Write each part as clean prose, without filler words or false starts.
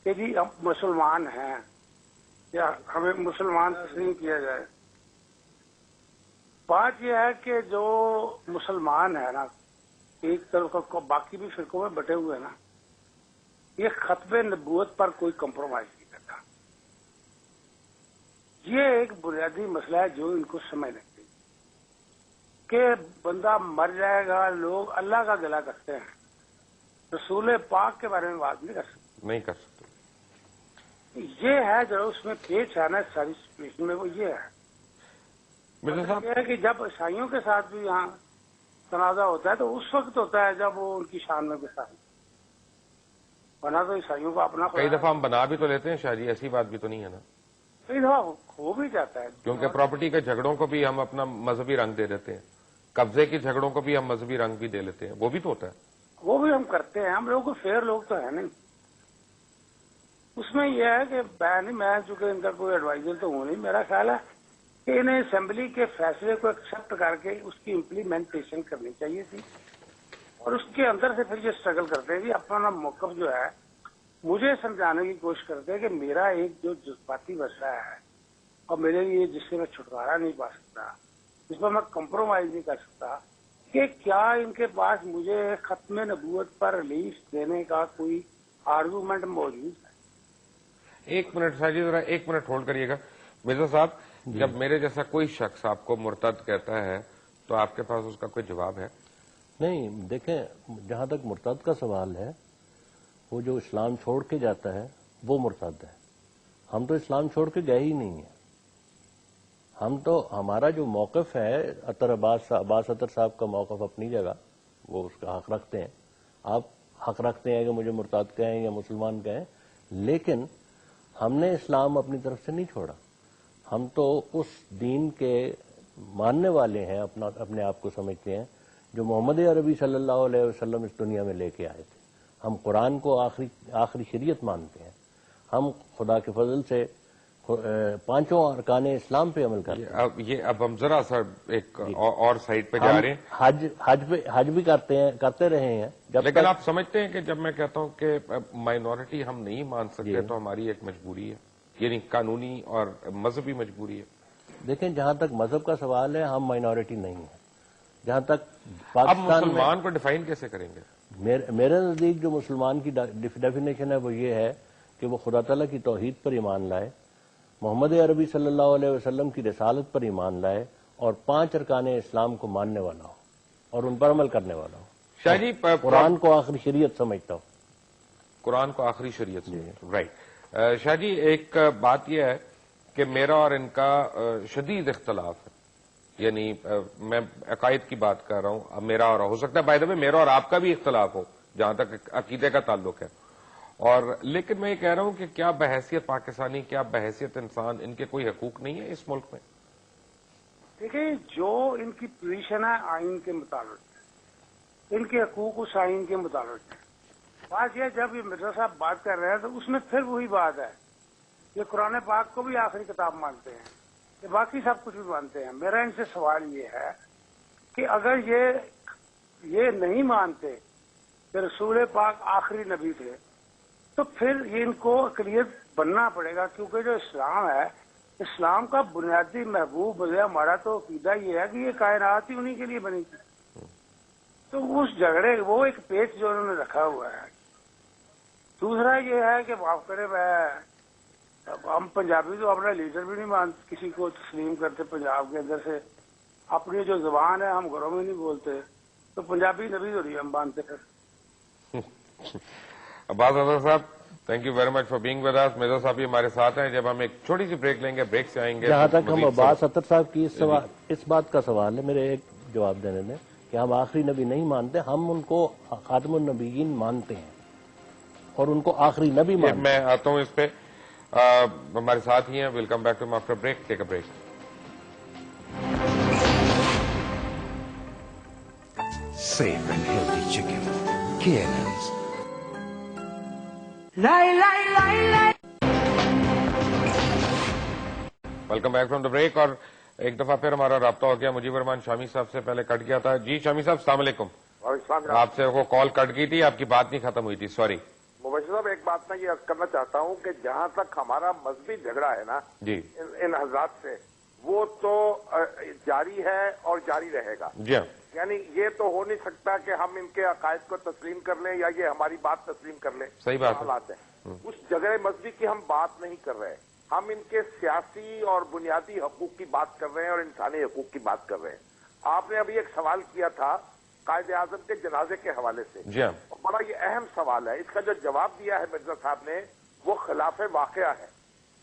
کہ جی ہم مسلمان ہیں یا ہمیں مسلمان تسلیم کیا جائے. بات یہ ہے کہ جو مسلمان ہے نا ایک طرف کا باقی بھی فرقوں میں بٹے ہوئے ہیں نا، یہ ختم نبوت پر کوئی کمپرومائز نہیں کرتا. یہ ایک بنیادی مسئلہ ہے جو ان کو سمجھنا چاہیے کہ بندہ مر جائے گا، لوگ اللہ کا گلا کرتے ہیں، رسول پاک کے بارے میں بات نہیں کر سکتے. یہ ہے جو اس میں پیچ ہے نا ساری سچویشن میں، وہ یہ ہے مرزا صاحب، یہ ہے کہ جب عیسائیوں کے ساتھ بھی یہاں تنازع ہوتا ہے تو اس وقت ہوتا ہے جب وہ ان کی شان میں گستاخی، ورنہ تو عیسائیوں کا اپنا کئی دفعہ ہم بنا بھی تو لیتے ہیں شاہ جی، ایسی بات بھی تو نہیں ہے نا. کئی دفعہ ہو بھی جاتا ہے کیونکہ پراپرٹی کے جھگڑوں کو بھی ہم اپنا مذہبی رنگ دے دیتے ہیں، قبضے کے جھگڑوں کو بھی ہم مذہبی رنگ بھی دے لیتے ہیں، وہ بھی تو ہوتا ہے. وہ بھی ہم کرتے ہیں. ہم لوگ فیئر لوگ تو ہیں نہیں. اس میں یہ ہے کہ میں چونکہ ان کا کوئی ایڈوائزر تو ہوں نہیں، میرا خیال ہے کہ انہیں اسمبلی کے فیصلے کو ایکسپٹ کر کے اس کی امپلیمنٹیشن کرنی چاہیے تھی، اور اس کے اندر سے پھر یہ اسٹرگل کرتے ہیں کہ اپنا موقف جو ہے مجھے سمجھانے کی کوشش کرتے ہیں کہ میرا ایک جو جذباتی مسئلہ ہے اور میرے لیے جس سے میں چھٹکارا نہیں پا سکتا، جس پر میں کمپرومائز نہیں کر سکتا، کہ کیا ان کے پاس مجھے ختم نبوت پر ریلیف دینے کا کوئی آرگومنٹ موجود ہے. ایک منٹ شاہ جی، ذرا ایک منٹ ہولڈ کریے گا. مرزا صاحب، جب میرے جیسا کوئی شخص آپ کو مرتد کہتا ہے تو آپ کے پاس اس کا کوئی جواب ہے؟ نہیں، دیکھیں، جہاں تک مرتد کا سوال ہے، وہ جو اسلام چھوڑ کے جاتا ہے وہ مرتد ہے. ہم تو اسلام چھوڑ کے گئے ہی نہیں ہیں. ہم تو، ہمارا جو موقف ہے، عباس اطہر صاحب کا موقف اپنی جگہ، وہ اس کا حق رکھتے ہیں. آپ حق رکھتے ہیں کہ مجھے مرتد کہیں یا مسلمان کہیں، لیکن ہم نے اسلام اپنی طرف سے نہیں چھوڑا. ہم تو اس دین کے ماننے والے ہیں، اپنے آپ کو سمجھتے ہیں جو محمد عربی صلی اللہ علیہ وسلم اس دنیا میں لے کے آئے تھے. ہم قرآن کو آخری شریعت مانتے ہیں. ہم خدا کے فضل سے پانچوں ارکان اسلام پہ عمل کرتے ہیں. اب ہم ذرا سا ایک اور سائٹ پہ جا رہے ہیں. حج بھی کرتے رہے ہیں. لیکن آپ سمجھتے ہیں کہ جب میں کہتا ہوں کہ مائنورٹی ہم نہیں مان سکتے تو ہماری ایک مجبوری ہے، یعنی قانونی اور مذہبی مجبوری ہے؟ دیکھیں، جہاں تک مذہب کا سوال ہے ہم مائنورٹی نہیں ہیں. جہاں تک اب پاکستان مسلمان کو ڈیفائن کیسے کریں گے؟ میرے نزدیک جو مسلمان کی ڈیفینیشن ہے وہ یہ ہے کہ وہ خدا تعالیٰ کی توحید پر ایمان لائے، محمد عربی صلی اللہ علیہ وسلم کی رسالت پر ایمان لائے، اور 5 ارکان اسلام کو ماننے والا ہو اور ان پر عمل کرنے والا ہو. شاہ جی، قرآن کو آخری شریعت سمجھتا ہوں. قرآن کو آخری شریعت رائٹ. شاہ جی، ایک بات یہ ہے کہ میرا اور ان کا شدید اختلاف ہے، یعنی میں عقائد کی بات کر رہا ہوں. میرا اور ہو سکتا ہے بائی دا وے میرا اور آپ کا بھی اختلاف ہو جہاں تک عقیدے کا تعلق ہے، اور لیکن میں یہ کہہ رہا ہوں کہ کیا بحیثیت پاکستانی، کیا بحیثیت انسان ان کے کوئی حقوق نہیں ہے اس ملک میں؟ دیکھیں، جو ان کی پوزیشن ہے آئین کے مطابق، ان کے حقوق اس آئین کے مطابق ہے. بات یہ جب یہ مرزا صاحب بات کر رہے ہیں تو اس میں پھر وہی بات ہے، یہ قرآن پاک کو بھی آخری کتاب مانتے ہیں، یہ باقی سب کچھ بھی مانتے ہیں. میرا ان سے سوال یہ ہے کہ اگر یہ نہیں مانتے کہ رسول پاک آخری نبی تھے تو پھر یہ ان کو اقلیت بننا پڑے گا، کیونکہ جو اسلام ہے، اسلام کا بنیادی محبوب ہمارا تو عقیدہ یہ ہے کہ یہ کائنات ہی انہی کے لیے بنی تھی. تو اس جھگڑے وہ ایک پیچ جو انہوں نے رکھا ہوا ہے. دوسرا یہ ہے کہ معاف کرے، ہم پنجابی تو اپنا لیڈر بھی نہیں مانتے، کسی کو تسلیم کرتے پنجاب کے اندر سے. اپنی جو زبان ہے ہم گھروں میں نہیں بولتے، تو پنجابی نبی تھوڑی ہم مانتے پھر. عباس اطہر صاحب، thank you very much for being with us. Mirza صاحب بھی ہمارے ساتھ ہیں. جب ہم ایک چھوٹی سی بریک لیں گے، بریک سے آئیں گے. جہاں تک ہم عباس اطہر صاحب کی اس بات کا سوال ہے، میرے ایک جواب دینے دیں کہ ہم آخری نبی نہیں مانتے، ہم ان کو خاتم النبیین مانتے ہیں اور ان کو آخری نبی مانتے ہیں. میں آتا ہوں اس پہ. ہمارے ساتھ ہی ہیں. Welcome back to after break. Take a break. Safe and healthy chicken. KNN's. Welcome back from the break. اور ایک دفعہ پھر ہمارا رابطہ ہو گیا مجیب الرحمان شامی صاحب سے. پہلے کٹ گیا تھا. جی شامی صاحب، السلام علیکم. آپ سے وہ کال کٹ گئی تھی، آپ کی بات نہیں ختم ہوئی تھی، سوری. مبشر صاحب ایک بات میں یہ عرض کرنا چاہتا ہوں کہ جہاں تک ہمارا مذہبی جھگڑا ہے نا جی ان حضرات سے، وہ تو جاری ہے اور جاری رہے گا. جی ہاں، یعنی یہ تو ہو نہیں سکتا کہ ہم ان کے عقائد کو تسلیم کر لیں یا یہ ہماری بات تسلیم کر لیں. صحیح بات ہے. حالات ہیں. اس جھگڑے مذہبی کی ہم بات نہیں کر رہے، ہم ان کے سیاسی اور بنیادی حقوق کی بات کر رہے ہیں اور انسانی حقوق کی بات کر رہے ہیں. آپ نے ابھی ایک سوال کیا تھا قائد اعظم کے جنازے کے حوالے سے. جی ہاں، بڑا یہ اہم سوال ہے. اس کا جو جواب دیا ہے مرزا صاحب نے وہ خلاف واقعہ ہے،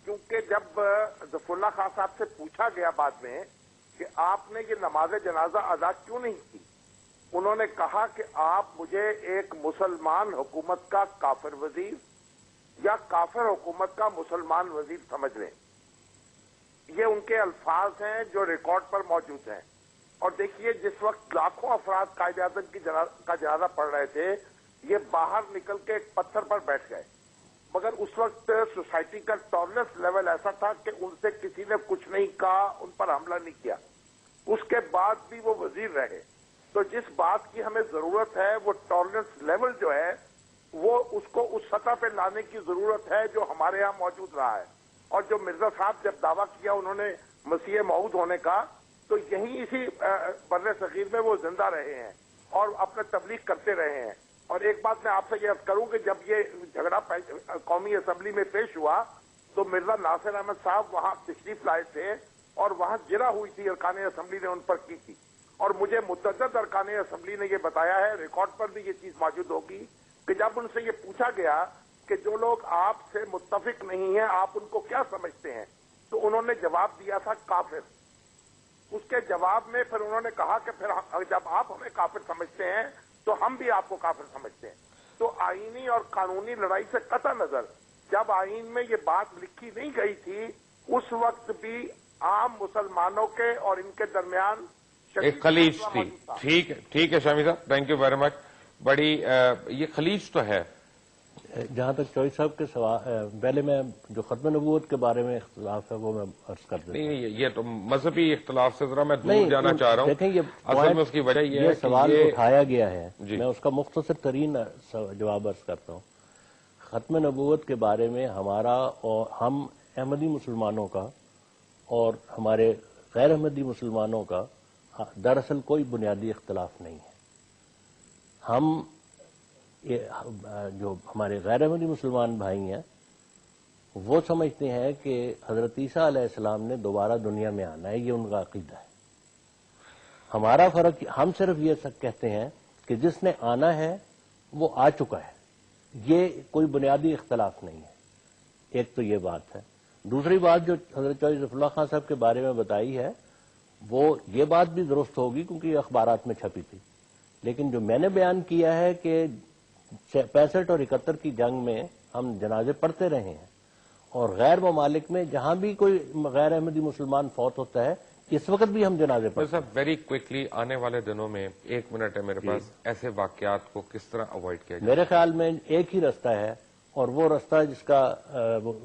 کیونکہ جب ظفر اللہ خان صاحب سے پوچھا گیا بعد میں کہ آپ نے یہ نماز جنازہ ادا کیوں نہیں کی، انہوں نے کہا کہ آپ مجھے ایک مسلمان حکومت کا کافر وزیر یا کافر حکومت کا مسلمان وزیر سمجھ لیں. یہ ان کے الفاظ ہیں جو ریکارڈ پر موجود ہیں. اور دیکھیے جس وقت لاکھوں افراد قائد اعظم کا جنازہ پڑھ رہے تھے، یہ باہر نکل کے ایک پتھر پر بیٹھ گئے، مگر اس وقت سوسائٹی کا ٹالرنس لیول ایسا تھا کہ ان سے کسی نے کچھ نہیں کہا، ان پر حملہ نہیں کیا. اس کے بعد بھی وہ وزیر رہے. تو جس بات کی ہمیں ضرورت ہے وہ ٹالرنس لیول جو ہے وہ اس کو اس سطح پہ لانے کی ضرورت ہے جو ہمارے ہاں موجود رہا ہے. اور جو مرزا صاحب جب دعویٰ کیا انہوں نے مسیح موعود ہونے کا، تو یہیں اسی بر صغیر میں وہ زندہ رہے ہیں اور اپنے تبلیغ کرتے رہے ہیں. اور ایک بات میں آپ سے یہ عرض کروں کہ جب یہ جھگڑا قومی اسمبلی میں پیش ہوا تو مرزا ناصر احمد صاحب وہاں تشریف لائے تھے اور وہاں جرح ہوئی تھی، ارکان اسمبلی نے ان پر کی تھی. اور مجھے متعدد ارکان اسمبلی نے یہ بتایا ہے، ریکارڈ پر بھی یہ چیز موجود ہوگی، کہ جب ان سے یہ پوچھا گیا کہ جو لوگ آپ سے متفق نہیں ہیں آپ ان کو کیا سمجھتے ہیں، تو انہوں نے جواب دیا تھا کافر. اس کے جواب میں پھر انہوں نے کہا کہ پھر جب آپ ہمیں کافر سمجھتے ہیں تو ہم بھی آپ کو کافر سمجھتے ہیں. تو آئینی اور قانونی لڑائی سے قطع نظر جب آئین میں یہ بات لکھی نہیں گئی تھی، اس وقت بھی عام مسلمانوں کے اور ان کے درمیان ایک خلیج تھی. ٹھیک ہے شامی صاحب، تھینک یو ویری مچ. بڑی یہ خلیج تو ہے. جہاں تک چوئی صاحب کے سوال، پہلے میں جو ختم نبوت کے بارے میں اختلاف ہے وہ میں عرض کر دیتا ہوں. نہیں، یہ تو مذہبی اختلاف سے ذرا میں دور جانا چاہ رہا ہوں. دیکھیں یہ اصل میں اس کی وجہ یہ ہے کہ سوال اٹھایا گیا ہے، جی میں اس کا مختصر ترین جواب عرض کرتا ہوں. ختم نبوت کے بارے میں ہمارا اور ہم احمدی مسلمانوں کا اور ہمارے غیر احمدی مسلمانوں کا دراصل کوئی بنیادی اختلاف نہیں ہے. ہم جو ہمارے غیر احمدی مسلمان بھائی ہیں وہ سمجھتے ہیں کہ حضرت عیسیٰ علیہ السلام نے دوبارہ دنیا میں آنا ہے، یہ ان کا عقیدہ ہے. ہمارا فرق، ہم صرف یہ کہتے ہیں کہ جس نے آنا ہے وہ آ چکا ہے. یہ کوئی بنیادی اختلاف نہیں ہے. ایک تو یہ بات ہے. دوسری بات جو حضرت چوہدری ظفر اللہ خان صاحب کے بارے میں بتائی ہے وہ یہ بات بھی درست ہوگی کیونکہ یہ اخبارات میں چھپی تھی، لیکن جو میں نے بیان کیا ہے کہ 65 اور 71 کی جنگ میں ہم جنازے پڑھتے رہے ہیں اور غیر ممالک میں جہاں بھی کوئی غیر احمدی مسلمان فوت ہوتا ہے اس وقت بھی ہم جنازے پڑھتے ہیں. ویری کوئکلی آنے والے دنوں میں 1 منٹ ہے میرے پاس، ایسے واقعات کو کس طرح اوائڈ کیا جائے؟ میرے خیال میں ایک ہی رستہ ہے اور وہ رستہ جس کا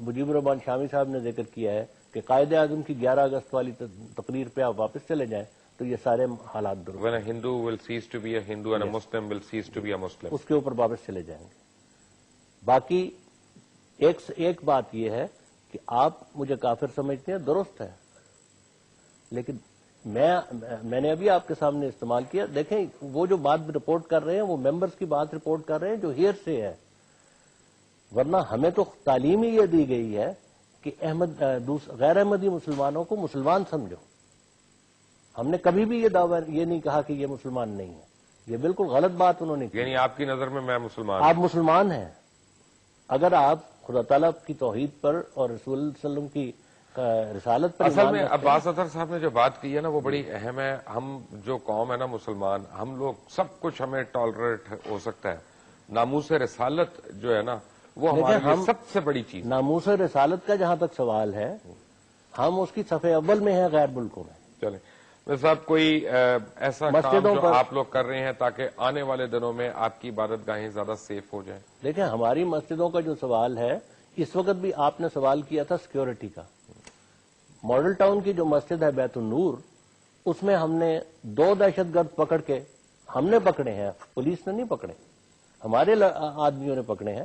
مجیب الرحمان شامی صاحب نے ذکر کیا ہے کہ قائد اعظم کی 11 اگست والی تقریر پہ آپ واپس چلے جائیں تو یہ سارے حالات درست. When a Hindu will cease to be a Hindu and a Muslim will cease to be a Muslim. اس کے اوپر واپس چلے جائیں گے. باقی ایک بات یہ ہے کہ آپ مجھے کافر سمجھتے ہیں، درست ہے، لیکن میں نے ابھی آپ کے سامنے استعمال کیا. دیکھیں وہ جو بات رپورٹ کر رہے ہیں وہ ممبرز کی بات رپورٹ کر رہے ہیں جو ہیئر سے ہے، ورنہ ہمیں تو تعلیم ہی یہ دی گئی ہے کہ غیر احمدی مسلمانوں کو مسلمان سمجھو. ہم نے کبھی بھی یہ دعویٰ یہ نہیں کہا کہ یہ مسلمان نہیں ہے. یہ بالکل غلط بات انہوں نے کی. یعنی آپ کی نظر میں میں مسلمان آپ مسلمان ہیں اگر آپ خدا تعالیٰ کی توحید پر اور رسول اللہ صلی اللہ علیہ وسلم کی رسالت پر. اصل میں عباس اطہر صاحب نے جو بات کی ہے نا وہ بڑی اہم ہے. ہم جو قوم ہے نا مسلمان، ہم لوگ سب کچھ ہمیں ٹالریٹ ہو سکتا ہے، ناموس رسالت جو ہے نا وہ ہمارے لیے سب سے بڑی چیز. ناموس رسالت کا جہاں تک سوال ہے ہم اس کی صفحے اول میں ہیں غیر ملکوں میں. چلیں صاحب، کوئی ایسا کام جو آپ لوگ کر رہے ہیں تاکہ آنے والے دنوں میں آپ کی عبادت گاہیں زیادہ سیف ہو جائیں؟ دیکھیں ہماری مسجدوں کا جو سوال ہے، اس وقت بھی آپ نے سوال کیا تھا سیکیورٹی کا. ماڈل ٹاؤن کی جو مسجد ہے بیت النور، اس میں ہم نے 2 دہشت گرد پکڑ کے، ہم نے پکڑے ہیں، پولیس نے نہیں پکڑے، ہمارے آدمیوں نے پکڑے ہیں.